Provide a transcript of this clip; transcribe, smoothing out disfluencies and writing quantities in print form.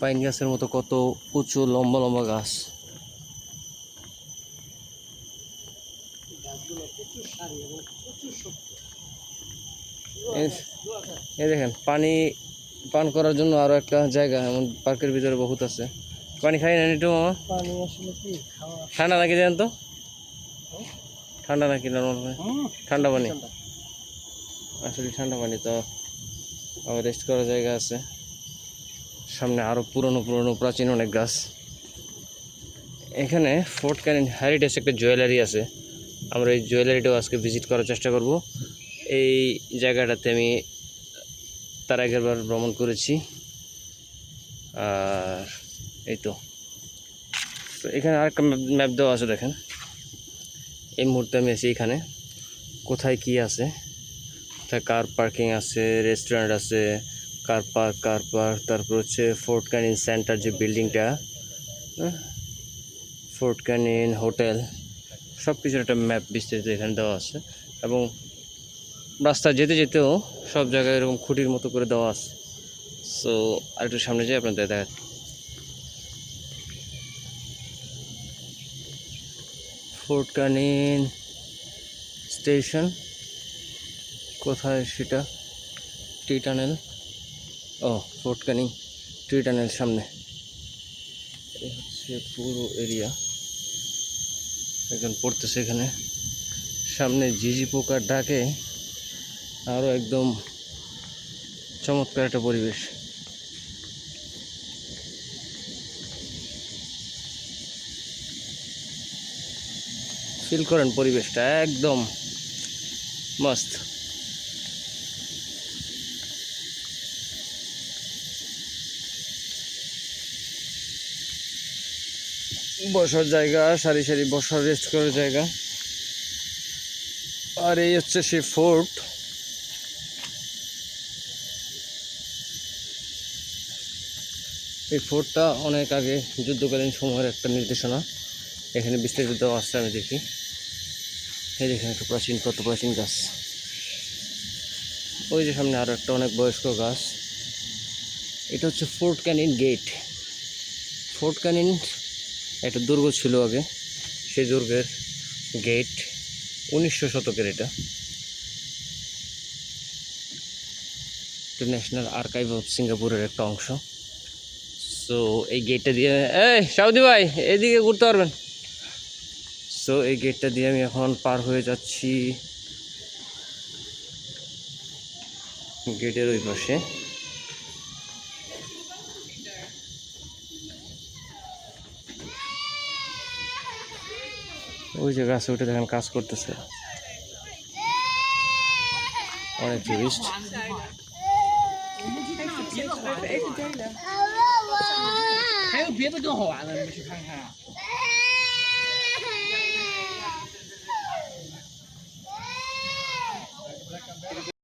Pine গাছের মতো কত উঁচু লম্বা লম্বা গাছ। এই দেখেন পানি পান করার জন্য আরো একটা জায়গা এমন পার্কের ভিতরে বহুত আছে। পানি খাই না একটু মামা? পানি আসলে কি ঠান্ডা নাকি দেন তো? ঠান্ডা নাকি নর্মাল? ঠান্ডা পানি আসলে ঠান্ডা পানি তো। আবার রেস্ট করার জায়গা আছে সামনে, আরো পুরনো পুরনো প্রাচীন অনেক গাছ। এখানে ফোর্ট ক্যানিং হেরিটেজ একটা জুয়েলারি আছে, আমরা এই জুয়েলারিটাও আজকে ভিজিট করার চেষ্টা করব। এই জায়গাটাতে আমি তার আগের বার ভ্রমণ করেছি। আর এই তো এখানে আরেকটা ম্যাপ দেওয়া আছে, দেখেন এই মুহূর্তে আমি আছি এখানে, কোথায় কি আছে। কার পার্কিং আছে, রেস্টুরেন্ট আছে, কার পার্ক তারপর হচ্ছে ফোর্ট ক্যানিং সেন্টার যে বিল্ডিংটা, ফোর্ট ক্যানিং হোটেল, সব কিছুর একটা ম্যাপ বিস্তারিত এখানে দেওয়া আছে। এবং রাস্তা যেতে যেতেও সব জায়গায় এরকম খুঁটির মতো করে দেওয়া আছে। সো আরেকটু সামনে যাই আপনাদের দেখা। ফোর্ট ক্যানিং স্টেশন কোথায় সেটা? টি টানেল, ও ফোর্ট ক্যানিং টি টানেল সামনে। এই হচ্ছে পুরো এরিয়া। একজন পড়তেছে এখানে, সামনে ঝিঝি পোকার ডাকে আরও একদম চমৎকার একটা পরিবেশ। ফিল করেন পরিবেশটা একদম মস্ত। বসার জায়গা, সারি সারি বসার রেস্ট করার জায়গা। আর এই হচ্ছে সেই ফোর্ট। এই ফোর্টটা অনেক আগে যুদ্ধকালীন সময়ের একটা নির্দেশনা, এখানে বিস্তারিত দেওয়া আসছে। আমি দেখি, এই দেখেন একটা প্রাচীন, কত প্রাচীন গাছ। ওই যে সামনে আরও একটা অনেক বয়স্ক গাছ। এটা হচ্ছে Fort Canning gate. Fort Canning একটা দুর্গ ছিল আগে, সেই দুর্গের গেট, 1900 শতকের। এটা ন্যাশনাল আর্কাইভ অফ সিঙ্গাপুরের একটা অংশ। সো এই গেটটা দিয়ে, এই সাউদি ভাই এইদিকে ঘুরতে পারবেন। সো এই গেটটা দিয়ে আমি এখন পার হয়ে যাচ্ছি গেটের ওই পাশে। ওই যে গাছে উঠে দেখেন কাজ করতেছে অনেক টুরিস্ট।